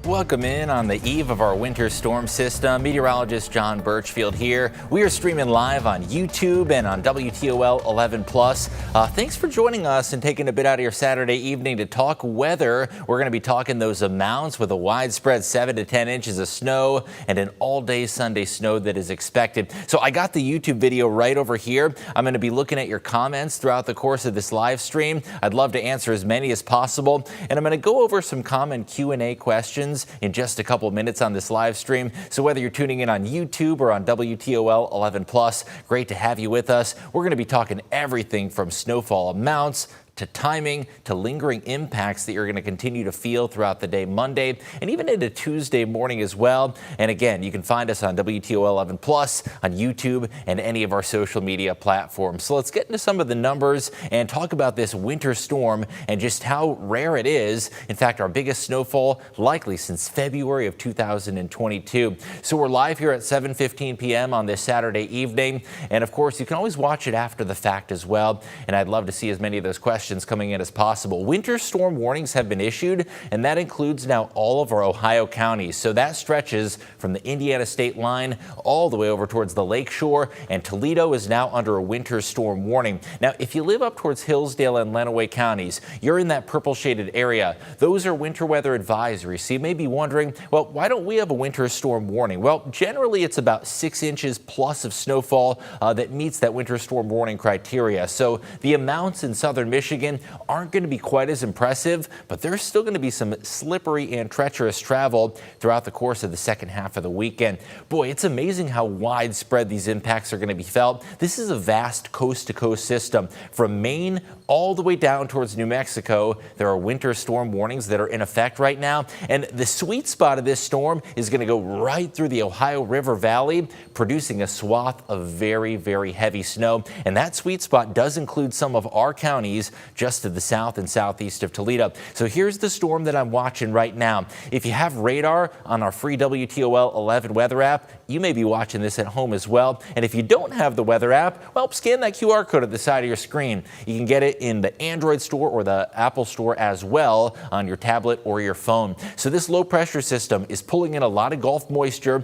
Welcome in on the eve of our winter storm system. Meteorologist John Birchfield here. We are streaming live on YouTube and on WTOL 11+. Thanks for joining us and taking a bit out of your Saturday evening to talk weather. We're going to be talking those amounts with a widespread 7 to 10 inches of snow and an all-day Sunday snow that is expected. So I got the YouTube video right over here. I'm going to be looking at your comments throughout the course of this live stream. I'd love to answer as many as possible. And I'm going to go over some common Q&A questions in just a couple of minutes on this live stream. So whether you're tuning in on YouTube or on WTOL 11+, great to have you with us. We're going to be talking everything from snowfall amounts to timing, to lingering impacts that you're going to continue to feel throughout the day Monday and even into Tuesday morning as well. And again, you can find us on WTOL 11+, on YouTube, and any of our social media platforms. So let's get into some of the numbers and talk about this winter storm and just how rare it is. In fact, our biggest snowfall likely since February of 2022. So we're live here at 7:15 p.m. on this Saturday evening. And of course, you can always watch it after the fact as well. And I'd love to see as many of those questions coming in as possible. Winter storm warnings have been issued, and that includes now all of our Ohio counties. So that stretches from the Indiana state line all the way over towards the lake shore, and Toledo is now under a winter storm warning. Now, if you live up towards Hillsdale and Lenawee counties, you're in that purple shaded area. Those are winter weather advisories. So you may be wondering, well, why don't we have a winter storm warning? Well, generally it's about 6 inches plus of snowfall that meets that winter storm warning criteria. So the amounts in southern Michigan aren't going to be quite as impressive, but there's still going to be some slippery and treacherous travel throughout the course of the second half of the weekend. Boy, it's amazing how widespread these impacts are going to be felt. This is a vast coast-to-coast system. From Maine all the way down towards New Mexico, there are winter storm warnings that are in effect right now. And the sweet spot of this storm is going to go right through the Ohio River Valley, producing a swath of very, very heavy snow. And that sweet spot does include some of our counties just to the south and southeast of Toledo. So here's the storm that I'm watching right now. If you have radar on our free WTOL 11 weather app, you may be watching this at home as well. And if you don't have the weather app, well, scan that QR code at the side of your screen. You can get it in the Android store or the Apple store as well on your tablet or your phone. So this low pressure system is pulling in a lot of Gulf moisture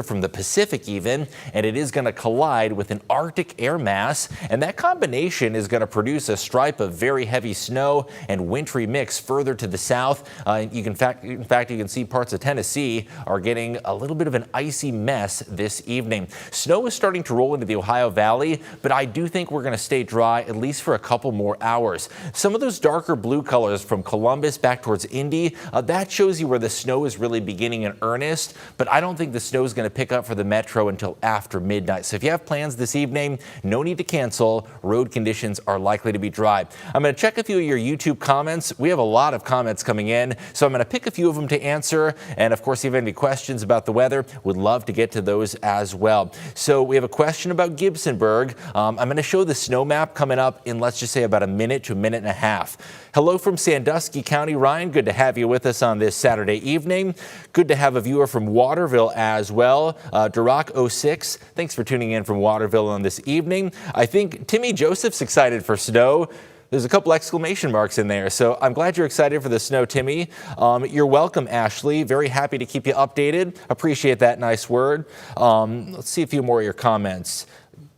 from the Pacific even, and it is going to collide with an Arctic air mass. And that combination is going to produce a stripe of very heavy snow and wintry mix further to the south. In fact, you can see parts of Tennessee are getting a little bit of an icy mess this evening. Snow is starting to roll into the Ohio Valley, but I do think we're going to stay dry at least for a couple more hours. Some of those darker blue colors from Columbus back towards Indy, that shows you where the snow is really beginning in earnest, but I don't think the snow is going to pick up for the metro until after midnight. So if you have plans this evening, no need to cancel. Road conditions are likely to be dry. I'm going to check a few of your YouTube comments. We have a lot of comments coming in, so I'm going to pick a few of them to answer. And of course, if you have any questions about the weather, would love to get to those as well. So we have a question about Gibsonburg. I'm going to show the snow map coming up in, let's just say, about a minute to a minute and a half. Hello from Sandusky County, Ryan. Good to have you with us on this Saturday evening. Good to have a viewer from Waterville as well. Duroc06, thanks for tuning in from Waterville on this evening. I think Timmy Joseph's excited for snow. There's a couple exclamation marks in there, so I'm glad you're excited for the snow, Timmy. You're welcome, Ashley. Very happy to keep you updated. Appreciate that nice word. Let's see a few more of your comments.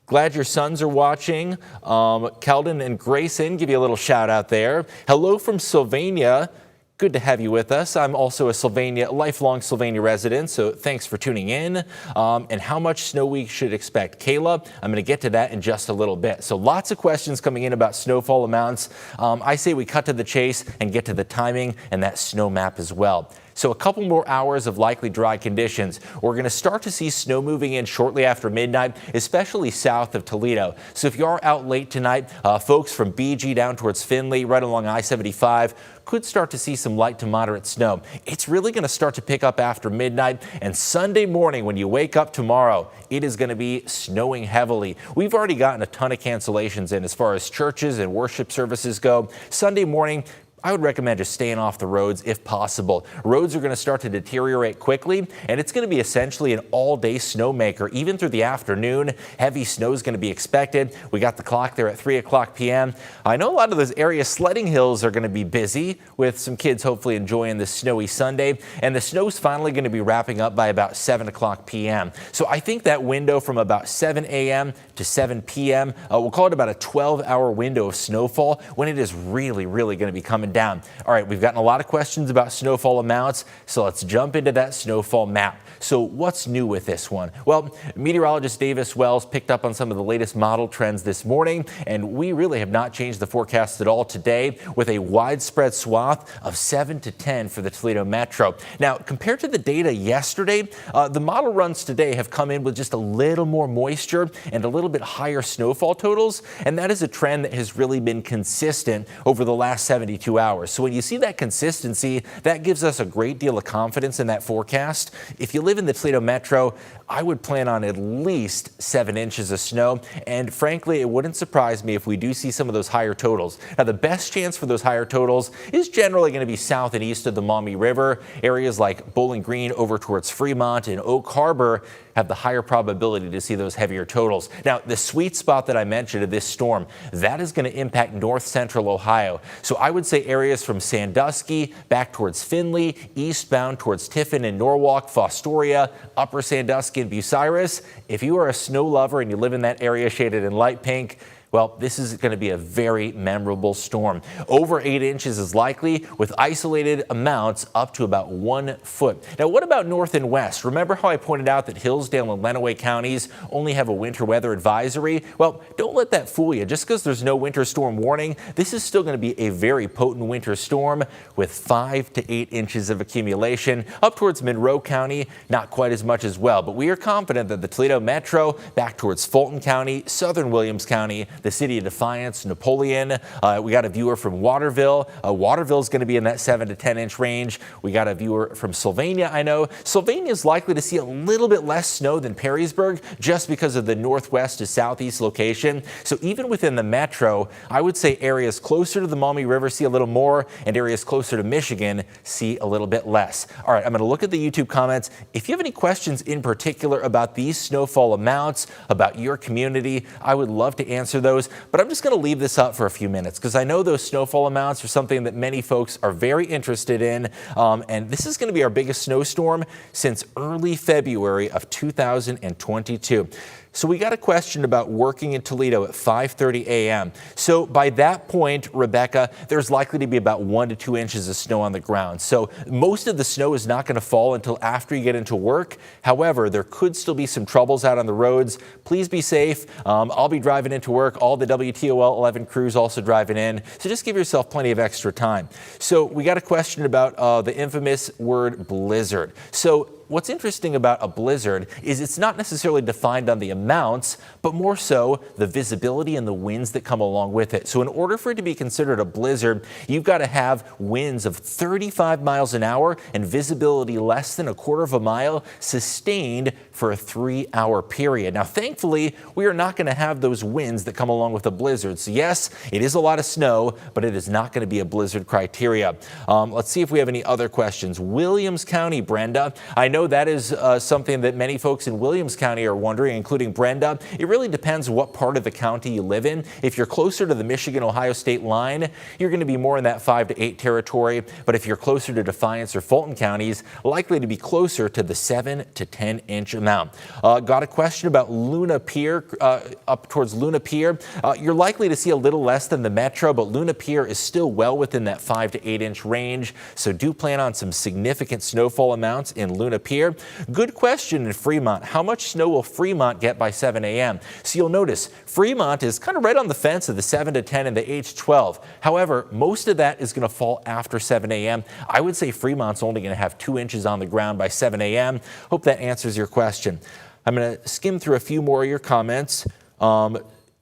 Glad your sons are watching. Keldon and Grayson, give you a little shout out there. Hello from Sylvania. Good to have you with us. I'm also a lifelong Sylvania resident, so thanks for tuning in. And how much snow we should expect. Kayla, I'm going to get to that in just a little bit. So lots of questions coming in about snowfall amounts. I say we cut to the chase and get to the timing and that snow map as well. So a couple more hours of likely dry conditions. We're going to start to see snow moving in shortly after midnight, especially south of Toledo. So if you are out late tonight, folks from BG down towards Findlay, right along I-75, could start to see some light to moderate snow. It's really going to start to pick up after midnight, and Sunday morning when you wake up tomorrow, it is going to be snowing heavily. We've already gotten a ton of cancellations in as far as churches and worship services go. Sunday morning, I would recommend just staying off the roads if possible. Roads are going to start to deteriorate quickly, and it's going to be essentially an all-day snowmaker. Even through the afternoon, heavy snow is going to be expected. We got the clock there at 3 o'clock p.m. I know a lot of those area sledding hills are going to be busy, with some kids hopefully enjoying this snowy Sunday, and the snow's finally going to be wrapping up by about 7 o'clock p.m. So I think that window from about 7 a.m. to 7 p.m., we'll call it about a 12-hour window of snowfall when it is really going to be coming down. All right, we've gotten a lot of questions about snowfall amounts, so let's jump into that snowfall map. So what's new with this one? Well, meteorologist Davis Wells picked up on some of the latest model trends this morning, and we really have not changed the forecast at all today, with a widespread swath of 7 to 10 for the Toledo metro. Now, compared to the data yesterday, the model runs today have come in with just a little more moisture and a little bit higher snowfall totals, and that is a trend that has really been consistent over the last 72 hours. So when you see that consistency, that gives us a great deal of confidence in that forecast. If you live in the Toledo metro, I would plan on at least 7 inches of snow, and frankly, it wouldn't surprise me if we do see some of those higher totals. Now, the best chance for those higher totals is generally going to be south and east of the Maumee River. Areas like Bowling Green over towards Fremont and Oak Harbor have the higher probability to see those heavier totals. Now, the sweet spot that I mentioned of this storm, that is going to impact north central Ohio. So I would say areas from Sandusky back towards Findlay, eastbound towards Tiffin and Norwalk, Fostoria, Upper Sandusky and Bucyrus. If you are a snow lover and you live in that area shaded in light pink, well, this is going to be a very memorable storm. Over 8 inches is likely, with isolated amounts up to about 1 foot. Now, what about north and west? Remember how I pointed out that Hillsdale and Lenawee counties only have a winter weather advisory? Well, don't let that fool you. Just because there's no winter storm warning, this is still going to be a very potent winter storm with 5 to 8 inches of accumulation. Up towards Monroe County, not quite as much as well, but we are confident that the Toledo metro, back towards Fulton County, southern Williams County, the city of Defiance, Napoleon. We got a viewer from Waterville. Waterville is going to be in that 7 to 10 inch range. We got a viewer from Sylvania. I know Sylvania is likely to see a little bit less snow than Perrysburg just because of the northwest to southeast location. So even within the metro, I would say areas closer to the Maumee River see a little more, and areas closer to Michigan see a little bit less. All right, I'm going to look at the YouTube comments. If you have any questions in particular about these snowfall amounts, about your community, I would love to answer those. But I'm just going to leave this up for a few minutes because I know those snowfall amounts are something that many folks are very interested in. And this is going to be our biggest snowstorm since early February of 2022. So we got a question about working in Toledo at 5:30 a.m. So by that point, Rebecca, there's likely to be about 1 to 2 inches of snow on the ground. So most of the snow is not going to fall until after you get into work. However, there could still be some troubles out on the roads. Please be safe. I'll be driving into work. All the WTOL 11 crews also driving in. So just give yourself plenty of extra time. So we got a question about the infamous word blizzard. So what's interesting about a blizzard is it's not necessarily defined on the amounts, but more so the visibility and the winds that come along with it. So in order for it to be considered a blizzard, you've got to have winds of 35 miles an hour and visibility less than 1/4 mile sustained for a 3-hour period. Now, thankfully, we are not going to have those winds that come along with a blizzard. So yes, it is a lot of snow, but it is not going to be a blizzard criteria. Let's see if we have any other questions. Williams County, Brenda. I know that is something that many folks in Williams County are wondering, including Brenda. It really depends what part of the county you live in. If you're closer to the Michigan-Ohio state line, you're going to be more in that 5 to 8 territory. But if you're closer to Defiance or Fulton counties, likely to be closer to the 7 to 10 inch amount. Got a question about Luna Pier, up towards Luna Pier. You're likely to see a little less than the metro, but Luna Pier is still well within that 5 to 8 inch range. So do plan on some significant snowfall amounts in Luna Pier. Good question in Fremont. How much snow will Fremont get by 7 a.m.? So you'll notice Fremont is kind of right on the fence of the 7 to 10 and the 8 to 12. However, most of that is going to fall after 7 a.m. I would say Fremont's only going to have 2 inches on the ground by 7 a.m. Hope that answers your question. I'm going to skim through a few more of your comments.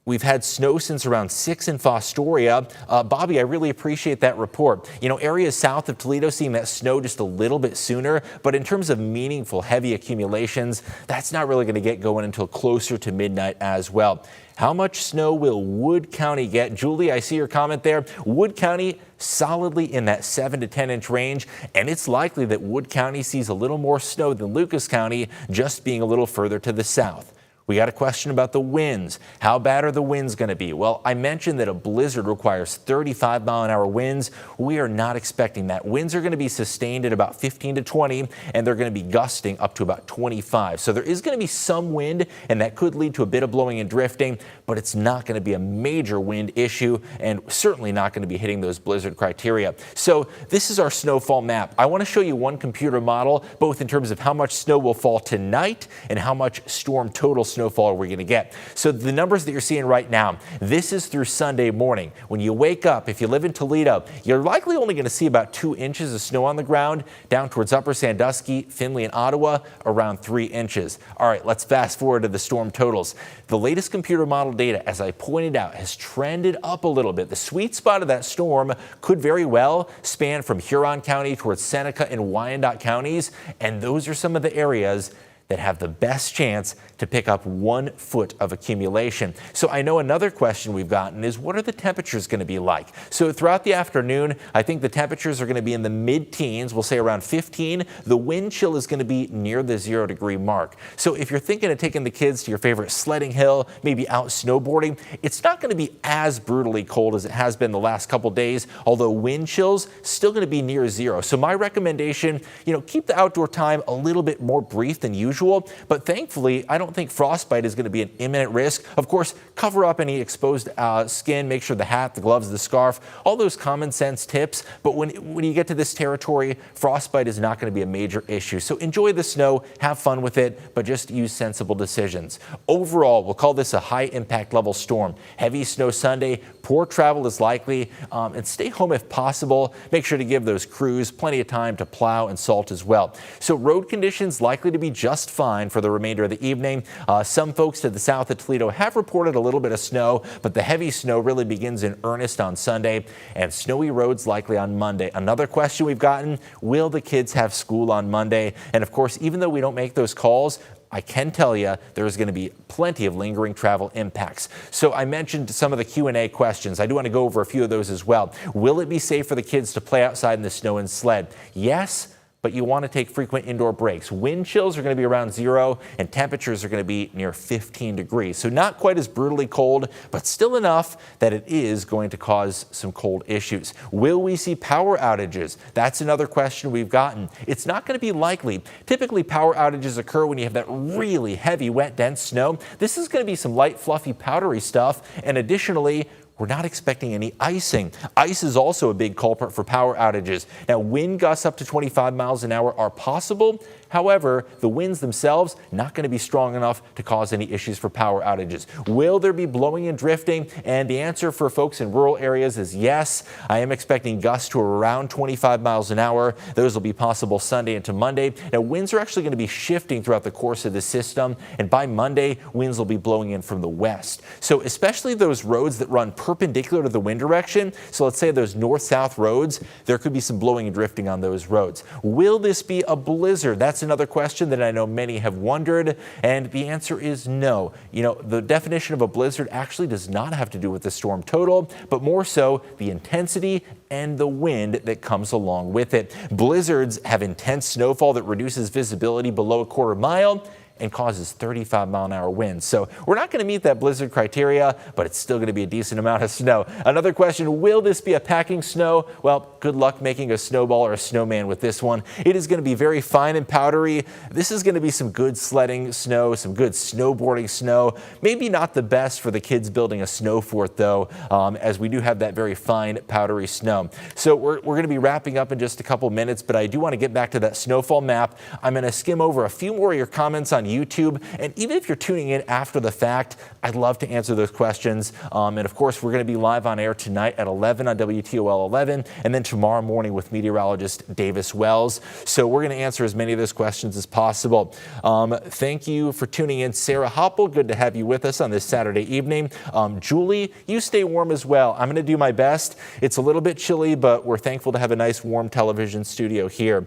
We've had snow since around 6 in Fostoria. Bobby, I really appreciate that report. You know, areas south of Toledo seeing that snow just a little bit sooner, but in terms of meaningful heavy accumulations, that's not really going to get going until closer to midnight as well. How much snow will Wood County get? Julie, I see your comment there. Wood County solidly in that 7 to 10 inch range, and it's likely that Wood County sees a little more snow than Lucas County, just being a little further to the south. We got a question about the winds. How bad are the winds going to be? Well, I mentioned that a blizzard requires 35-mile-an-hour winds. We are not expecting that. Winds are going to be sustained at about 15 to 20, and they're going to be gusting up to about 25. So there is going to be some wind, and that could lead to a bit of blowing and drifting, but it's not going to be a major wind issue, and certainly not going to be hitting those blizzard criteria. So this is our snowfall map. I want to show you one computer model, both in terms of how much snow will fall tonight and how much storm total snowfall are we going to get. So the numbers that you're seeing right now, this is through Sunday morning. When you wake up, if you live in Toledo, you're likely only going to see about 2 inches of snow on the ground. Down towards Upper Sandusky, Findlay, and Ottawa, around 3 inches. All right, let's fast forward to the storm totals. The latest computer model data, as I pointed out, has trended up a little bit. The sweet spot of that storm could very well span from Huron County towards Seneca and Wyandotte counties, and those are some of the areas that have the best chance to pick up 1 foot of accumulation. So I know another question we've gotten is, what are the temperatures going to be like? So throughout the afternoon, I think the temperatures are going to be in the mid-teens. We'll say around 15. The wind chill is going to be near the 0-degree mark. So if you're thinking of taking the kids to your favorite sledding hill, maybe out snowboarding, it's not going to be as brutally cold as it has been the last couple days, although wind chills still going to be near 0. So my recommendation, keep the outdoor time a little bit more brief than usual. But thankfully, I don't think frostbite is going to be an imminent risk. Of course, cover up any exposed skin, make sure the hat, the gloves, the scarf, all those common sense tips. But when you get to this territory, frostbite is not going to be a major issue. So enjoy the snow, have fun with it, but just use sensible decisions. Overall, we'll call this a high impact level storm. Heavy snow Sunday, poor travel is likely, and stay home if possible. Make sure to give those crews plenty of time to plow and salt as well. So road conditions likely to be just fine for the remainder of the evening. Some folks to the south of Toledo have reported a little bit of snow, but the heavy snow really begins in earnest on Sunday, and snowy roads likely on Monday. Another question we've gotten, will the kids have school on Monday? And of course, even though we don't make those calls, I can tell you there's going to be plenty of lingering travel impacts. So I mentioned some of the Q&A questions. I do want to go over a few of those as well. Will it be safe for the kids to play outside in the snow and sled? Yes, but you want to take frequent indoor breaks. Wind chills are going to be around 0, and temperatures are going to be near 15 degrees. So not quite as brutally cold, but still enough that it is going to cause some cold issues. Will we see power outages? That's another question we've gotten. It's not going to be likely. Typically, power outages occur when you have that really heavy, wet, dense snow. This is going to be some light, fluffy, powdery stuff, and additionally, we're not expecting any icing. Ice is also a big culprit for power outages. Now, wind gusts up to 25 miles an hour are possible. However, the winds themselves not going to be strong enough to cause any issues for power outages. Will there be blowing and drifting? And the answer for folks in rural areas is yes. I am expecting gusts to around 25 miles an hour. Those will be possible Sunday into Monday. Now, winds are actually going to be shifting throughout the course of the system, and by Monday, winds will be blowing in from the west. So especially those roads that run perpendicular to the wind direction, so let's say those north-south roads, there could be some blowing and drifting on those roads. Will this be a blizzard? That's another question that I know many have wondered, and the answer is no. The definition of a blizzard actually does not have to do with the storm total, but more so the intensity and the wind that comes along with it. Blizzards have intense snowfall that reduces visibility below a quarter mile and causes 35-mile-an-hour winds. So we're not going to meet that blizzard criteria, but it's still going to be a decent amount of snow. Another question, will this be a packing snow? Well, good luck making a snowball or a snowman with this one. It is going to be very fine and powdery. This is going to be some good sledding snow, some good snowboarding snow. Maybe not the best for the kids building a snow fort, though, as we do have that very fine, powdery snow. So we're going to be wrapping up in just a couple minutes, but I do want to get back to that snowfall map. I'm going to skim over a few more of your comments on YouTube. And even if you're tuning in after the fact, I'd love to answer those questions. And of course, we're going to be live on air tonight at 11 on WTOL 11, and then tomorrow morning with meteorologist Davis Wells. So we're going to answer as many of those questions as possible. Thank you for tuning in. Sarah Hoppel, good to have you with us on this Saturday evening. Julie, you stay warm as well. I'm going to do my best. It's a little bit chilly, but we're thankful to have a nice warm television studio here.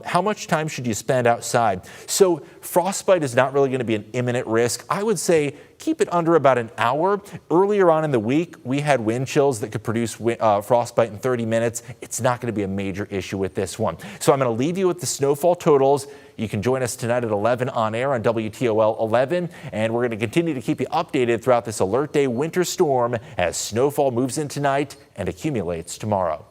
How much time should you spend outside? So frostbite is not really going to be an imminent risk. I would say keep it under about an hour. Earlier on in the week, we had wind chills that could produce frostbite in 30 minutes. It's not going to be a major issue with this one. So I'm going to leave you with the snowfall totals. You can join us tonight at 11 on air on WTOL 11, and we're going to continue to keep you updated throughout this alert day winter storm as snowfall moves in tonight and accumulates tomorrow.